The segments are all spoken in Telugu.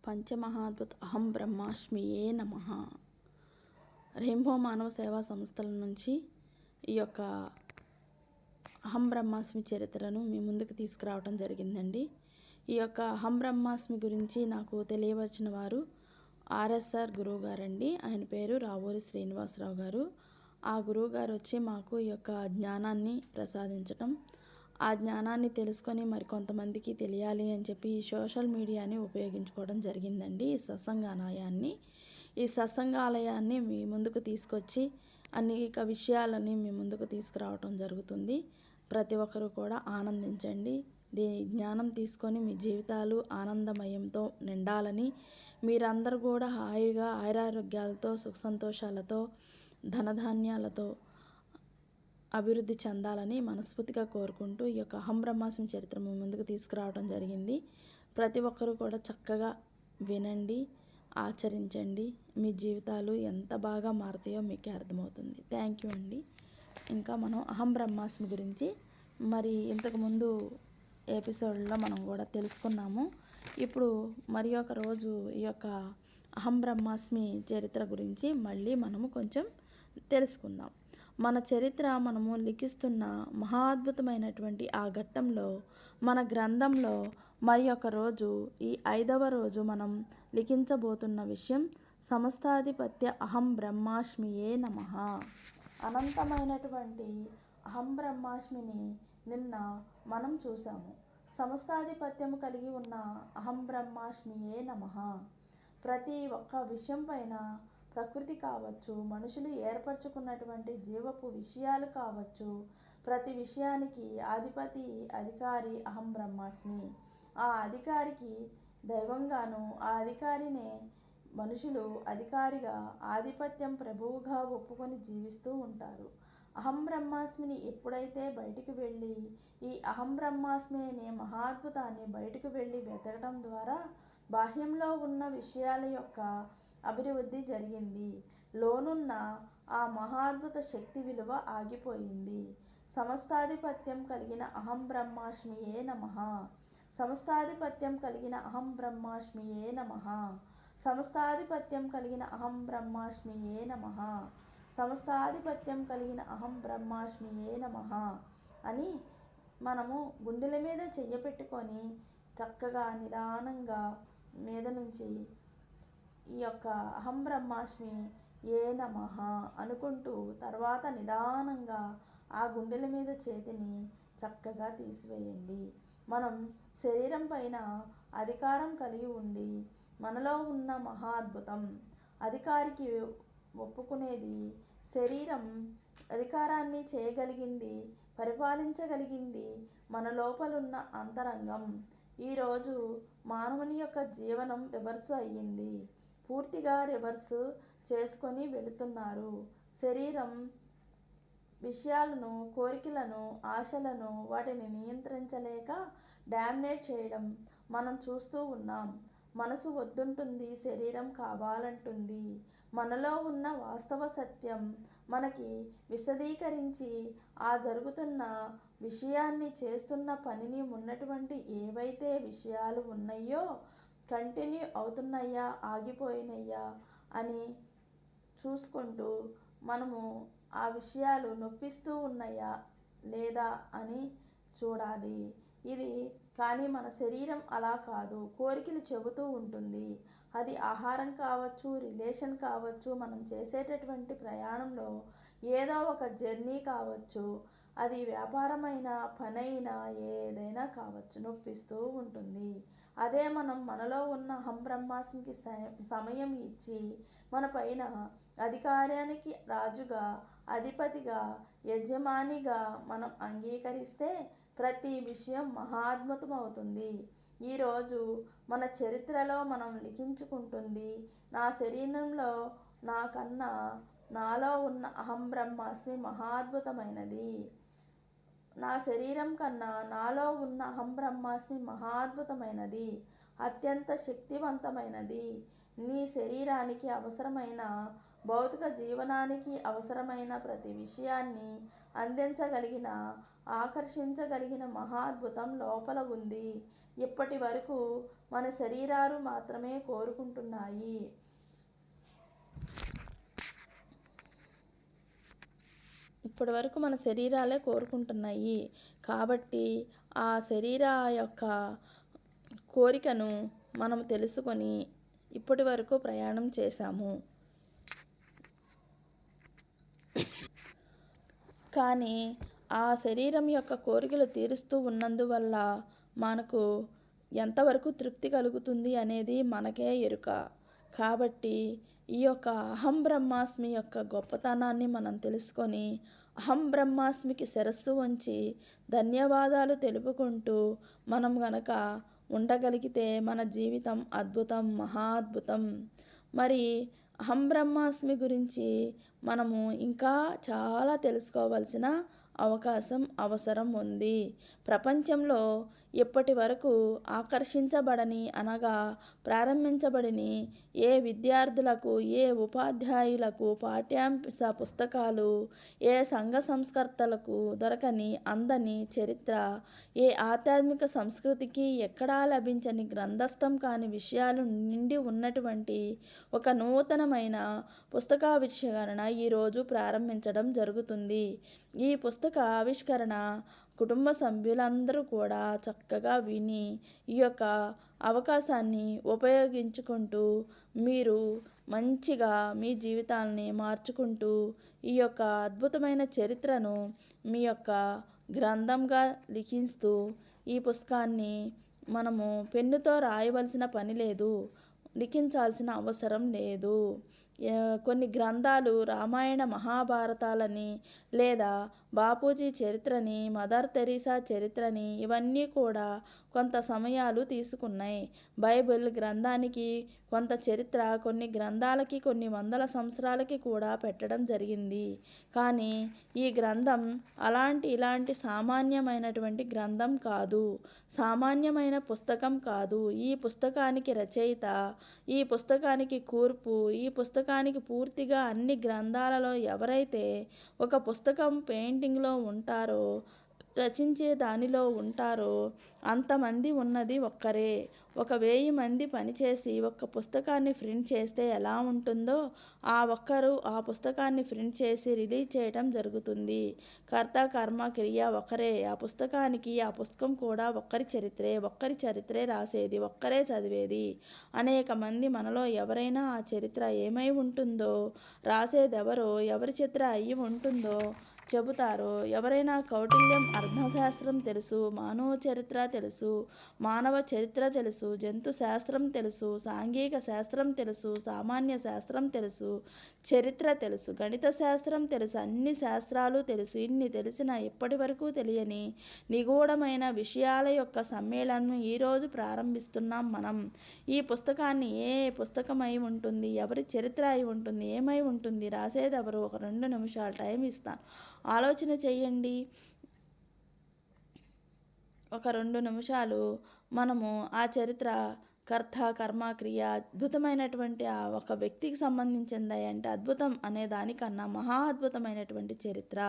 పంచమహాద్భుత అహం బ్రహ్మాస్మియే నమః. రెయిన్బో మానవ సేవా సంస్థల నుంచి ఈ యొక్క అహం బ్రహ్మాస్మి చరిత్రను మీ ముందుకు తీసుకురావడం జరిగిందండి. ఈ యొక్క అహం బ్రహ్మాస్మి గురించి నాకు తెలియవచ్చిన వారు ఆర్ఎస్ఆర్ గురువు గారండి. ఆయన పేరు రావూరి శ్రీనివాసరావు గారు. ఆ గురువు గారు వచ్చి మాకు ఈ యొక్క జ్ఞానాన్ని ప్రసాదించటం, ఆ జ్ఞానాన్ని తెలుసుకొని మరి కొంతమందికి తెలియాలి అని చెప్పి ఈ సోషల్ మీడియాని ఉపయోగించుకోవడం జరిగిందండి. ఈ సత్సంగాలయాన్ని మీ ముందుకు తీసుకొచ్చి అనేక విషయాలని మీ ముందుకు తీసుకురావటం జరుగుతుంది. ప్రతి ఒక్కరు కూడా ఆనందించండి. దీని జ్ఞానం తీసుకొని మీ జీవితాలు ఆనందమయంతో నిండాలని, మీరందరూ కూడా హాయిగా ఆయురారోగ్యాలతో సుఖ సంతోషాలతో ధనధాన్యాలతో అభివృద్ధి చెందాలని మనస్ఫూర్తిగా కోరుకుంటూ ఈ యొక్క అహం బ్రహ్మాస్మి చరిత్ర ముందుకు తీసుకురావడం జరిగింది. ప్రతి ఒక్కరూ కూడా చక్కగా వినండి, ఆచరించండి. మీ జీవితాలు ఎంత బాగా మారుతాయో మీకే అర్థమవుతుంది. థ్యాంక్ యూ అండి. ఇంకా మనం అహం బ్రహ్మాస్మి గురించి మరి ఇంతకుముందు ఎపిసోడ్లో మనం కూడా తెలుసుకున్నాము. ఇప్పుడు మరి ఒక రోజు ఈ యొక్క అహం బ్రహ్మాస్మి చరిత్ర గురించి మళ్ళీ మనము కొంచెం తెలుసుకుందాం. మన చరిత్ర మనము లిఖిస్తున్న మహాద్భుతమైనటువంటి ఆ ఘట్టంలో మన గ్రంథంలో మరి ఒక రోజు ఈ 5వ రోజు మనం లిఖించబోతున్న విషయం సమస్తాధిపత్య అహం బ్రహ్మాస్మియే నమః. అనంతమైనటువంటి అహం బ్రహ్మాస్మిని నిన్న మనం చూసాము. సమస్తాధిపత్యము కలిగి ఉన్న అహం బ్రహ్మాస్మియే నమః. ప్రతి ఒక్క విషయం పైన ప్రకృతి కావచ్చు, మనుషులు ఏర్పరచుకున్నటువంటి జీవపు విషయాలు కావచ్చు, ప్రతి విషయానికి అధికారి అహం బ్రహ్మాస్మి. ఆ అధికారికి దైవంగాను, ఆ అధికారినే మనుషులు అధికారిగా ఆధిపత్యం ప్రభువుగా ఒప్పుకొని జీవిస్తూ ఉంటారు. అహం బ్రహ్మాస్మిని ఎప్పుడైతే బయటికి వెళ్ళి ఈ అహం బ్రహ్మాస్మి అనే మహాద్భుతాన్ని బయటకు వెళ్ళి వెతకడం ద్వారా బాహ్యంలో ఉన్న విషయాల యొక్క అభివృద్ధి జరిగింది. లోనున్న ఆ మహాద్భుత శక్తి విలువ ఆగిపోయింది. సమస్తాధిపత్యం కలిగిన అహం బ్రహ్మాస్మియే నమః. సమస్తాధిపత్యం కలిగిన అహం బ్రహ్మాస్మియే నమః. సమస్తాధిపత్యం కలిగిన అహం బ్రహ్మాస్మియే నమః. సమస్తాధిపత్యం కలిగిన అహం బ్రహ్మాస్మియే నమః అని మనము గుండెల మీద చెయ్యి పెట్టుకొని చక్కగా నిదానంగా మీద నుంచి ఈ యొక్క అహం బ్రహ్మాస్మి ఏ నమః అనుకుంటూ తర్వాత నిదానంగా ఆ గుండెల మీద చేతిని చక్కగా తీసివేయండి. మనం శరీరం పైన అధికారం కలిగి ఉండి మనలో ఉన్న మహాద్భుతం అధికారికి ఒప్పుకునేది శరీరం అధికారాన్ని చేయగలిగింది, పరిపాలించగలిగింది మన లోపలున్న అంతరంగం. ఈరోజు మానవుని యొక్క జీవనం రివర్సు అయ్యింది. పూర్తిగా రివర్సు చేసుకొని వెళుతున్నారు. శరీరం విషయాలను, కోరికలను, ఆశలను వాటిని నియంత్రించలేక డామినేట్ చేయడం మనం చూస్తూ ఉన్నాం. మనసు వద్దుంటుంది, శరీరం కావాలంటుంది. మనలో ఉన్న వాస్తవ సత్యం మనకి విశదీకరించి ఆ జరుగుతున్న విషయాన్ని, చేస్తున్న పనిని, ఉన్నటువంటి ఏవైతే విషయాలు ఉన్నాయో కంటిన్యూ అవుతున్నాయా, ఆగిపోయినయ్యా అని చూసుకుంటూ మనము ఆ విషయాలు నొప్పిస్తూ ఉన్నాయా లేదా అని చూడాలి. ఇది కానీ మన శరీరం అలా కాదు, కోరికలు చెబుతూ ఉంటుంది. అది ఆహారం కావచ్చు, రిలేషన్ కావచ్చు, మనం చేసేటటువంటి ప్రయాణంలో ఏదో ఒక జర్నీ కావచ్చు, అది వ్యాపారమైన పనైనా ఏదైనా కావచ్చు, నొప్పిస్తూ ఉంటుంది. అదే మనం మనలో ఉన్న అహం బ్రహ్మాస్మికి సమయం ఇచ్చి మన పైన అధికారానికి రాజుగా, అధిపతిగా, యజమానిగా మనం అంగీకరిస్తే ప్రతి విషయం మహాద్భుతం అవుతుంది. ఈరోజు మన చరిత్రలో మనం లిఖించుకుంటుంది నా శరీరంలో నాకన్నా నాలో ఉన్న అహం బ్రహ్మాస్మి మహాద్భుతమైనది. నా శరీరం కన్నా నాలో ఉన్న అహం బ్రహ్మాస్మి మహాద్భుతమైనది, అత్యంత శక్తివంతమైనది. నీ శరీరానికి అవసరమైన, భౌతిక జీవనానికి అవసరమైన ప్రతి విషయాన్ని అందించగలిగిన, ఆకర్షించగలిగిన మహాద్భుతం లోపల ఉంది. ఇప్పటి వరకు మన శరీరాలు మాత్రమే కోరుకుంటున్నాయి. ఇప్పటి వరకు మన శరీరాలే కోరుకుంటున్నాయి. కాబట్టి ఆ శరీర యొక్క కోరికను మనం తెలుసుకొని ఇప్పటి వరకు ప్రయాణం చేశాము. కానీ ఆ శరీరం యొక్క కోరికలు తీరుస్తూ ఉన్నందువల్ల మనకు ఎంతవరకు తృప్తి కలుగుతుంది అనేది మనకే ఎరుక. కాబట్టి ఈ యొక్క అహం బ్రహ్మాస్మి యొక్క గొప్పతనాన్ని మనం తెలుసుకొని అహం బ్రహ్మాస్మికి శిరస్సు వంచి ధన్యవాదాలు తెలుపుకుంటూ మనం గనక ఉండగలిగితే మన జీవితం అద్భుతం, మహా అద్భుతం. మరి అహం బ్రహ్మాస్మి గురించి మనము ఇంకా చాలా తెలుసుకోవాల్సిన అవసరం ఉంది. ప్రపంచంలో ఇప్పటి వరకు ఆకర్షించబడని అనగా ప్రారంభించబడని ఏ విద్యార్థులకు, ఏ ఉపాధ్యాయులకు పాఠ్యాంశ పుస్తకాలు, ఏ సంఘ సంస్కర్తలకు దొరకని అందని చరిత్ర, ఏ ఆధ్యాత్మిక సంస్కృతికి ఎక్కడా లభించని గ్రంథస్థం కాని విషయాలు నిండి ఉన్నటువంటి ఒక నూతనమైన పుస్తకావిష్కరణ ఈరోజు ప్రారంభించడం జరుగుతుంది. ఈ పుస్తక ఆవిష్కరణ కుటుంబ సభ్యులందరూ కూడా చక్కగా విని ఈ యొక్క అవకాశాన్ని ఉపయోగించుకుంటూ మీరు మంచిగా మీ జీవితాలని మార్చుకుంటూ ఈ యొక్క అద్భుతమైన చరిత్రను మీ యొక్క గ్రంథంగా లిఖిస్తూ ఈ పుస్తకాన్ని మనము పెన్నుతో రాయవలసిన పని లేదు, లిఖించాల్సిన అవసరం లేదు. కొన్ని గ్రంథాలు రామాయణ మహాభారతాలని లేదా బాపూజీ చరిత్రని, మదర్ తెరీసా చరిత్రని ఇవన్నీ కూడా కొంత సమయాలు తీసుకున్నాయి. బైబిల్ గ్రంథానికి కొంత చరిత్ర, కొన్ని గ్రంథాలకి కొన్ని వందల సంవత్సరాలకి కూడా పెట్టడం జరిగింది. కానీ ఈ గ్రంథం ఇలాంటి సామాన్యమైనటువంటి గ్రంథం కాదు, సామాన్యమైన పుస్తకం కాదు. ఈ పుస్తకానికి రచయిత, ఈ పుస్తకానికి కూర్పు, ఈ పుస్తకానికి పూర్తిగా అన్ని గ్రంథాలలో ఎవరైతే ఒక పుస్తకం పెయింటింగ్లో ఉంటారో, రచించే దానిలో ఉంటారో అంతమంది ఉన్నది ఒక్కరే. 1000 మంది పనిచేసి ఒక్క పుస్తకాన్ని ప్రింట్ చేస్తే ఎలా ఉంటుందో ఆ ఒక్కరు ఆ పుస్తకాన్ని ప్రింట్ చేసి రిలీజ్ చేయడం జరుగుతుంది. కర్త కర్మ క్రియ ఒకరే. ఆ పుస్తకం కూడా ఒక్కరి చరిత్రే రాసేది, ఒక్కరే చదివేది. అనేక మంది మనలో ఎవరైనా ఆ చరిత్ర ఏమై ఉంటుందో, రాసేదెవరో, ఎవరి చిత్ర అయి ఉంటుందో చెబుతారో. ఎవరైనా కౌటిల్యం అర్థశాస్త్రం తెలుసు, మానవ చరిత్ర తెలుసు, మానవ చరిత్ర తెలుసు, జంతు శాస్త్రం తెలుసు, సాంఘిక శాస్త్రం తెలుసు, సామాన్య శాస్త్రం తెలుసు, చరిత్ర తెలుసు, గణిత శాస్త్రం తెలుసు, అన్ని శాస్త్రాలు తెలుసు. ఇన్ని తెలిసిన ఇప్పటి వరకు తెలియని నిగూఢమైన విషయాల యొక్క సమ్మేళనం ఈరోజు ప్రారంభిస్తున్నాం మనం. ఈ పుస్తకాన్ని ఏ పుస్తకం అయి ఉంటుంది, ఎవరి చరిత్ర అయి ఉంటుంది, ఏమై ఉంటుంది, రాసేదెవరు? ఒక 2 నిమిషాలు టైం ఇస్తాను, ఆలోచన చేయండి. ఒక 2 నిమిషాలు మనము ఆ చరిత్ర, కర్త కర్మ క్రియ అద్భుతమైనటువంటి ఆ ఒక వ్యక్తికి సంబంధించింది అంటే అద్భుతం అనే దానికన్నా మహా అద్భుతమైనటువంటి చరిత్ర,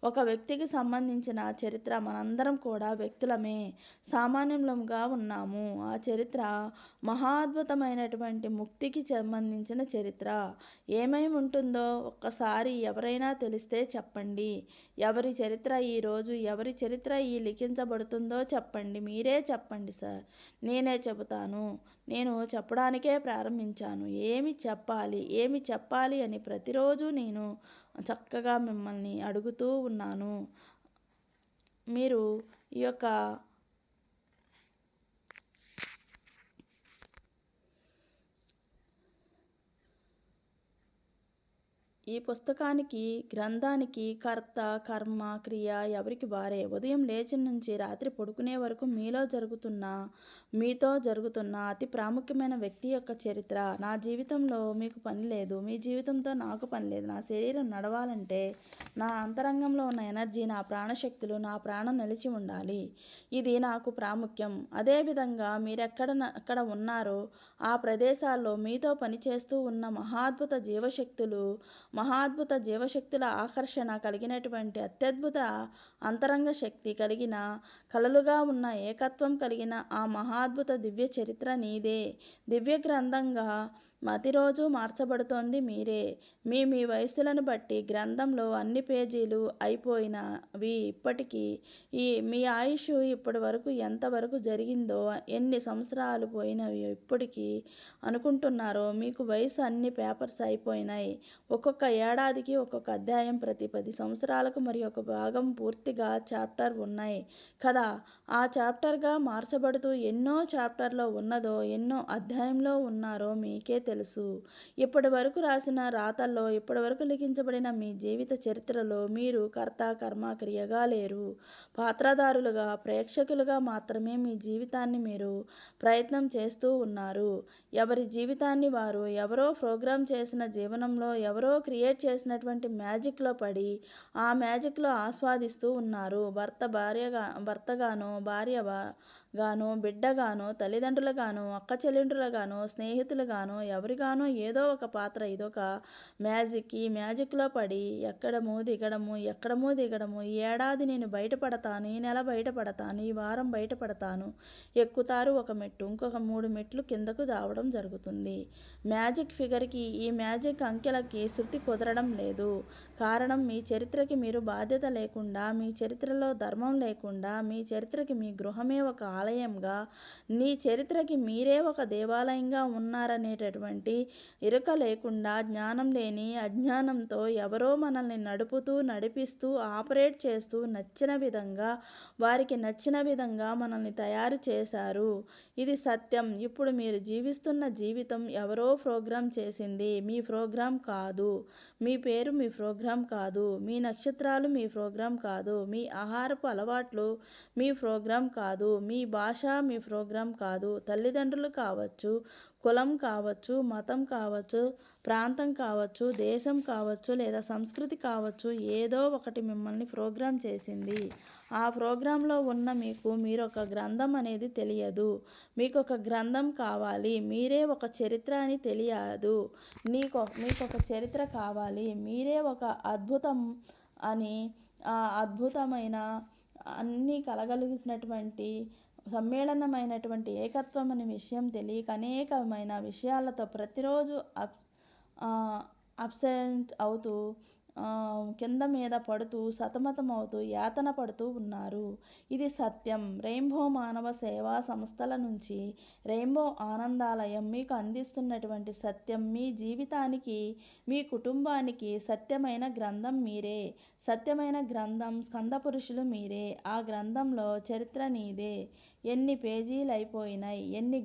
ఒక వ్యక్తికి సంబంధించిన చరిత్ర. మనందరం కూడా వ్యక్తులమే, సామాన్యులంగా ఉన్నాము. ఆ చరిత్ర మహా అద్భుతమైనటువంటి ముక్తికి సంబంధించిన చరిత్ర. ఏమై ఉంటుందో ఒక్కసారి ఎవరైనా తెలిస్తే చెప్పండి. ఎవరి చరిత్ర ఈ లిఖించబడుతుందో చెప్పండి. మీరే చెప్పండి సార్, నేనే చెబుతాను. నేను చెప్పడానికే ప్రారంభించాను. ఏమి చెప్పాలి అని ప్రతిరోజు నేను చక్కగా మిమ్మల్ని అడుగుతూ ఉన్నాను. మీరు ఈ యొక్క ఈ పుస్తకానికి, గ్రంథానికి కర్త కర్మ క్రియ ఎవరికి వారే. ఉదయం లేచిన నుంచి రాత్రి పడుకునే వరకు మీతో జరుగుతున్న అతి ప్రాముఖ్యమైన వ్యక్తి యొక్క చరిత్ర. నా జీవితంలో మీకు పని లేదు, మీ జీవితంతో నాకు పని లేదు. నా శరీరం నడవాలంటే నా అంతరంగంలో ఉన్న ఎనర్జీ, నా ప్రాణశక్తులు, నా ప్రాణం నిలిచి ఉండాలి. ఇది నాకు ప్రాముఖ్యం. అదేవిధంగా మీరెక్కడ ఉన్నారో ఆ ప్రదేశాల్లో మీతో పనిచేస్తూ ఉన్న మహాద్భుత జీవశక్తులు మహాద్భుత జీవశక్తుల ఆకర్షణ కలిగినటువంటి అత్యద్భుత అంతరంగ శక్తి కలిగిన కలలుగా ఉన్న ఏకత్వం కలిగిన ఆ మహాద్భుత దివ్య చరిత్ర నీదే. దివ్య గ్రంథంగా ప్రతిరోజు మార్చబడుతోంది మీరే. మీ మీ వయస్సులను బట్టి గ్రంథంలో అన్ని పేజీలు అయిపోయినవి. ఇప్పటికీ మీ ఆయుష్ ఇప్పటి వరకు ఎంతవరకు జరిగిందో, ఎన్ని సంవత్సరాలు పోయినవి ఇప్పటికీ అనుకుంటున్నారో, మీకు వయసు అన్ని పేపర్స్ అయిపోయినాయి. ఒక్కొక్క ఏడాదికి ఒక్కొక్క అధ్యాయం, ప్రతి 10 సంవత్సరాలకు మరి ఒక భాగం పూర్తిగా చాప్టర్ ఉన్నాయి కదా. ఆ చాప్టర్గా మార్చబడుతూ ఎన్నో చాప్టర్లో ఉన్నదో, ఎన్నో అధ్యాయంలో ఉన్నారో మీకే తెలుసు. ఇప్పటి వరకు రాసిన రాతల్లో, ఇప్పటి వరకు లిఖించబడిన మీ జీవిత చరిత్రలో మీరు కర్త, కర్మ, క్రియగా లేరు. పాత్రధారులుగా, ప్రేక్షకులుగా మాత్రమే మీ జీవితాన్ని మీరు ప్రయత్నం చేస్తూ ఉన్నారు. ఎవరి జీవితాన్ని వారు ఎవరో ప్రోగ్రామ్ చేసిన జీవనంలో, ఎవరో క్రియేట్ చేసినటువంటి మ్యాజిక్లో పడి ఆ మ్యాజిక్లో ఆస్వాదిస్తూ ఉన్నారు. భర్తగానో, భార్యగానో, బిడ్డగానో, తల్లిదండ్రులుగానో, అక్క చెల్లెండ్రులుగానో, స్నేహితులుగానో, ఎవరిగానో ఏదో ఒక పాత్ర. ఇదొక మ్యాజిక్. ఈ మ్యాజిక్లో పడి ఎక్కడమో దిగడము. ఈ ఏడాది నేను బయటపడతాను, ఈ నెల బయటపడతాను, ఈ వారం బయటపడతాను. ఎక్కుతారు ఒక మెట్టు, ఇంకొక 3 మెట్లు కిందకు రావడం జరుగుతుంది. మ్యాజిక్ ఫిగర్కి, ఈ మ్యాజిక్ అంకెలకి శృతి కుదరడం లేదు. కారణం, మీ చరిత్రకి మీరు బాధ్యత లేకుండా, మీ చరిత్రలో ధర్మం లేకుండా, మీ చరిత్రకి మీ గృహమే ఒక ఆలయంగా, నీ చరిత్రకి మీరే ఒక దేవాలయంగా ఉన్నారనేటటువంటి ఎరుక లేకుండా, జ్ఞానం లేని అజ్ఞానంతో ఎవరో మనల్ని నడిపిస్తూ ఆపరేట్ చేస్తూ వారికి నచ్చిన విధంగా మనల్ని తయారు చేశారు. ఇది సత్యం. ఇప్పుడు మీరు జీవిస్తున్న జీవితం ఎవరో ప్రోగ్రాం చేసింది, మీ ప్రోగ్రాం కాదు. మీ పేరు మీ ప్రోగ్రాం కాదు. మీ నక్షత్రాలు మీ ప్రోగ్రాం కాదు. మీ ఆహారపు అలవాట్లు మీ ప్రోగ్రాం కాదు. మీ భాష మీ ప్రోగ్రాం కాదు. తల్లిదండ్రులు కావచ్చు, కులం కావచ్చు, మతం కావచ్చు, ప్రాంతం కావచ్చు, దేశం కావచ్చు, లేదా సంస్కృతి కావచ్చు, ఏదో ఒకటి మిమ్మల్ని ప్రోగ్రాం చేసింది. ఆ ప్రోగ్రాంలో ఉన్న మీరొక గ్రంథం అనేది తెలియదు. మీకు ఒక గ్రంథం కావాలి. మీరే ఒక చరిత్ర అని తెలియదు. మీకొక చరిత్ర కావాలి. మీరే ఒక అద్భుతం అని, ఆ అద్భుతమైన అన్నీ కలగలిసినటువంటి సమ్మేళనమైనటువంటి ఏకత్వం అనే విషయం తెలియక అనేకమైన విషయాలతో ప్రతిరోజు అబ్సెంట్ అవుతూ, కింద మీద పడుతూ, సతమతమవుతూ, యాతన పడుతూ ఉన్నారు. ఇది సత్యం. రెయిన్బో మానవ సేవా సంస్థల నుంచి రెయిన్బో ఆనందాలయం మీకు అందిస్తున్నటువంటి సత్యం. మీ జీవితానికి, మీ కుటుంబానికి సత్యమైన గ్రంథం మీరే. సత్యమైన గ్రంథం స్కందపురుషులు మీరే. ఆ గ్రంథంలో చరిత్ర నీదే. ఎన్ని పేజీలు అయిపోయినాయి, ఎన్ని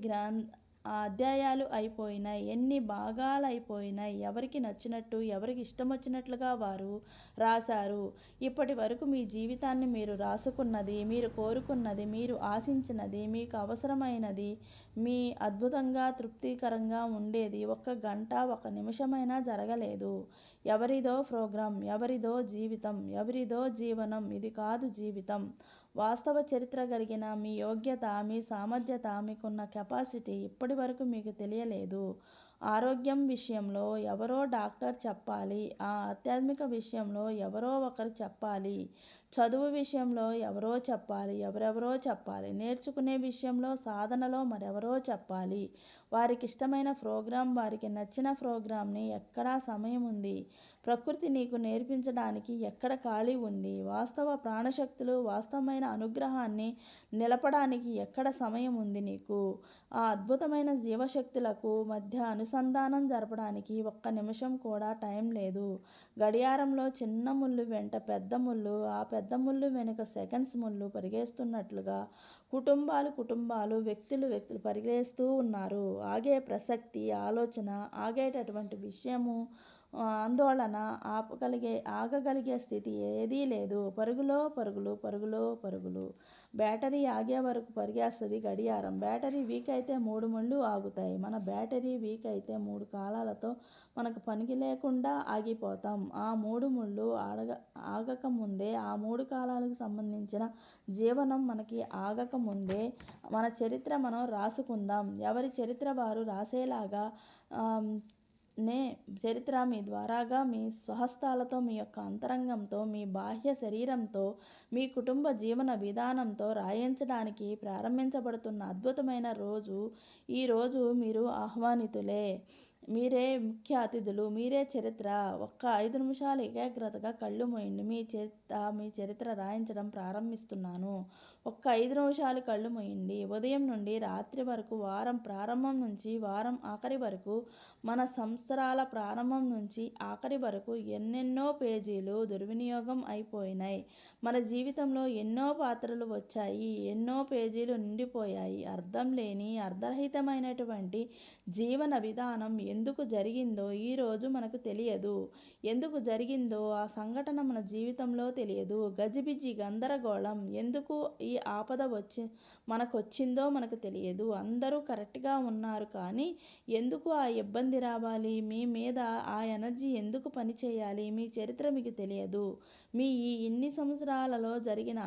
అధ్యాయాలు అయిపోయినాయి, ఎన్ని భాగాలు అయిపోయినాయి. ఎవరికి నచ్చినట్టు, ఎవరికి ఇష్టం వచ్చినట్లుగా వారు రాశారు. ఇప్పటి వరకు మీ జీవితాన్ని మీరు రాసుకున్నది, మీరు కోరుకున్నది, మీరు ఆశించినది, మీకు అవసరమైనది, మీ అద్భుతంగా తృప్తికరంగా ఉండేది 1 గంట 1 నిమిషమైనా జరగలేదు. ఎవరిదో ప్రోగ్రాం, ఎవరిదో జీవితం, ఎవరిదో జీవనం. ఇది కాదు జీవితం. వాస్తవ చరిత్ర కలిగిన మీ యోగ్యత, మీ సామర్థ్యత, మీకున్న కెపాసిటీ ఇప్పటి వరకు మీకు తెలియలేదు. ఆరోగ్యం విషయంలో ఎవరో డాక్టర్ చెప్పాలి. ఆధ్యాత్మిక విషయంలో ఎవరో ఒకరు చెప్పాలి. చదువు విషయంలో ఎవరో చెప్పాలి. ఎవరెవరో చెప్పాలి. నేర్చుకునే విషయంలో, సాధనలో మరెవరో చెప్పాలి. వారికి ఇష్టమైన ప్రోగ్రాం, వారికి నచ్చిన ప్రోగ్రాంని ఎక్కడా సమయం ఉంది. ప్రకృతి నీకు నేర్పించడానికి ఎక్కడ ఖాళీ ఉంది. వాస్తవ ప్రాణశక్తులు, వాస్తవమైన అనుగ్రహాన్ని నిలపడానికి ఎక్కడ సమయం ఉంది నీకు. ఆ అద్భుతమైన జీవశక్తులకు మధ్య అనుసంధానం జరపడానికి 1 నిమిషం కూడా టైం లేదు. గడియారంలో చిన్న ముళ్ళు వెంట పెద్ద ముళ్ళు, ఆ పెద్ద ముళ్ళు వెనుక సెకండ్స్ ముళ్ళు పరిగెస్తున్నట్లుగా కుటుంబాలు, వ్యక్తులు పరిగెస్తూ ఉన్నారు. ఆగే ప్రసక్తి, ఆలోచన, ఆగేటటువంటి విషయము, ఆందోళన, ఆగగలిగే స్థితి ఏదీ లేదు. పరుగులు. బ్యాటరీ ఆగే వరకు పరిగెస్తుంది గడియారం. బ్యాటరీ వీక్ అయితే 3 ముళ్ళు ఆగుతాయి. మన బ్యాటరీ వీక్ అయితే 3 కాలాలతో మనకు పనికి లేకుండా ఆగిపోతాం. ఆ 3 ముళ్ళు ఆగకముందే, ఆ 3 కాలాలకు సంబంధించిన జీవనం మనకి ఆగకముందే మన చరిత్ర మనం రాసుకుందాం. ఎవరి చరిత్ర వారు రాసేలాగా చరిత్ర మీ ద్వారాగా మీ స్వహస్తాలతో మీ యొక్క అంతరంగంతో మీ బాహ్య శరీరంతో మీ కుటుంబ జీవన విధానంతో రాయించడానికి ప్రారంభించబడుతున్న అద్భుతమైన రోజు. ఈరోజు మీరు ఆహ్వానితులే, మీరే ముఖ్య అతిథులు, మీరే చరిత్ర. ఒక్క 5 నిమిషాలు ఏకాగ్రతగా కళ్ళు మూయండి. మీ చరిత్ర రాయించడం ప్రారంభిస్తున్నాను. ఒక్క 5 నిమిషాలు కళ్ళు మూయండి. ఉదయం నుండి రాత్రి వరకు, వారం ప్రారంభం నుంచి వారం ఆఖరి వరకు, మన సంవత్సరాల ప్రారంభం నుంచి ఆఖరి వరకు ఎన్నెన్నో పేజీలు దుర్వినియోగం అయిపోయినాయి. మన జీవితంలో ఎన్నో పాత్రలు వచ్చాయి, ఎన్నో పేజీలు నిండిపోయాయి. అర్థం లేని అర్థరహితమైనటువంటి జీవన విధానం ఎందుకు జరిగిందో ఈరోజు మనకు తెలియదు. ఎందుకు జరిగిందో ఆ సంఘటన మన జీవితంలో తెలియదు. గజిబిజి గందరగోళం ఎందుకు ఈ ఆపద మనకొచ్చిందో మనకు తెలియదు. అందరూ కరెక్ట్గా ఉన్నారు, కానీ ఎందుకు ఆ ఇబ్బంది రావాలి? మీ మీద ఆ ఎనర్జీ ఎందుకు పనిచేయాలి? మీ చరిత్ర మీకు తెలియదు. మీ ఈ ఇన్ని సంవత్సరాలలో జరిగిన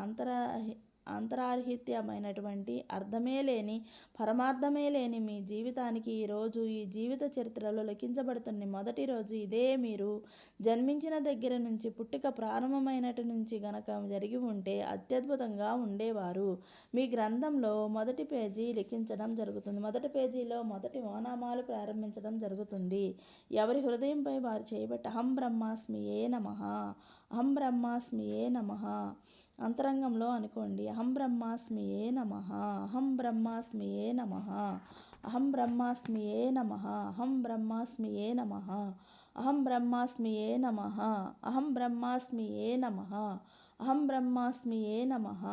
అంతరార్హిత్యమైనటువంటి అర్థమే లేని, పరమార్థమే లేని మీ జీవితానికి ఈరోజు ఈ జీవిత చరిత్రలో లిఖించబడుతున్న మొదటి రోజు ఇదే. మీరు జన్మించిన దగ్గర నుంచి, పుట్టుక ప్రారంభమైనటి నుంచి గనక జరిగి ఉంటే అత్యద్భుతంగా ఉండేవారు. మీ గ్రంథంలో మొదటి పేజీ లిఖించడం జరుగుతుంది. మొదటి పేజీలో మొదటి ఓనామాలు ప్రారంభించడం జరుగుతుంది. ఎవరి హృదయంపై వారు చేయబట్టి అహం బ్రహ్మాస్మియే నమః, అహం బ్రహ్మాస్మియే నమః అంతరంగంలో అనుకోండి. అహం బ్రహ్మాస్మియే నమః, అహం బ్రహ్మాస్మియే నమః, అహం బ్రహ్మాస్మియే నమః, అహం బ్రహ్మాస్మియే నమః, అహం బ్రహ్మాస్మియే నమః, అహం బ్రహ్మాస్మియే నమః, అహం బ్రహ్మాస్మియే నమః,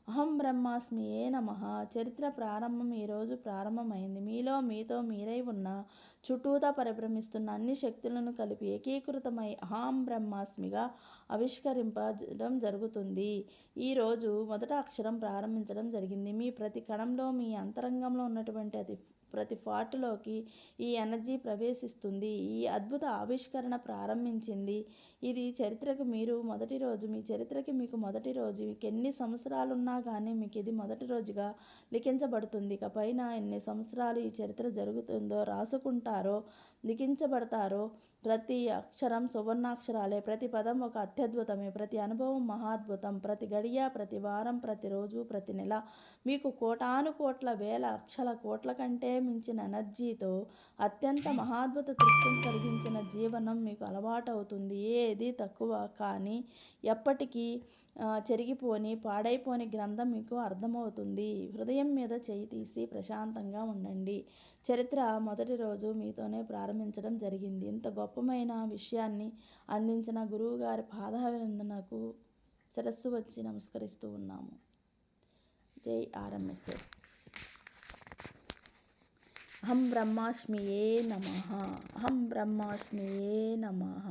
అహం బ్రహ్మాస్మియే నమః. చరిత్ర ప్రారంభం ఈరోజు ప్రారంభమైంది. మీతో మీరై ఉన్న, చుట్టూతా పరిభ్రమిస్తున్న అన్ని శక్తులను కలిపి ఏకీకృతమై అహం బ్రహ్మాస్మిగా ఆవిష్కరింపడం జరుగుతుంది. ఈరోజు మొదట అక్షరం ప్రారంభించడం జరిగింది. మీ ప్రతి కణంలో, మీ అంతరంగంలో ఉన్నటువంటి ప్రతి పార్టులోకి ఈ ఎనర్జీ ప్రవేశిస్తుంది. ఈ అద్భుత ఆవిష్కరణ ప్రారంభించింది. ఇది చరిత్రకు మీరు మొదటి రోజు. మీ చరిత్రకి మీకు మొదటి రోజు. మీకు ఎన్ని సంవత్సరాలున్నా కానీ మీకు ఇది మొదటి రోజుగా లిఖించబడుతుంది. ఇకపైన ఎన్ని సంవత్సరాలు ఈ చరిత్ర జరుగుతుందో, రాసుకుంటారో, లిఖించబడతారో ప్రతి అక్షరం సువర్ణాక్షరాలే. ప్రతి పదం ఒక అత్యద్భుతమే. ప్రతి అనుభవం మహాద్భుతం. ప్రతి గడియ, ప్రతి వారం, ప్రతిరోజు, ప్రతి నెల మీకు కోటాను కోట్ల, వేల లక్షల కోట్ల కంటే మించిన ఎనర్జీతో అత్యంత మహాద్భుత తృప్తిని కలిగించిన జీవనం మీకు అలవాటవుతుంది. ఏది తక్కువ కానీ ఎప్పటికీ చెరిగిపోని, పాడైపోని గ్రంథం మీకు అర్థమవుతుంది. హృదయం మీద చేయి తీసి ప్రశాంతంగా ఉండండి. చరిత్ర మొదటి రోజు మీతోనే ప్రారంభించడం జరిగింది. ఇంత గొప్పమైన విషయాన్ని అందించిన గురువుగారి పాదాభివందనకు శిరస్సు వచ్చి నమస్కరిస్తూ ఉన్నాము. జై ఆర్ఎంఎస్ఎస్. అహం బ్రహ్మాస్మియే నమః, అహం బ్రహ్మాస్మియే నమః.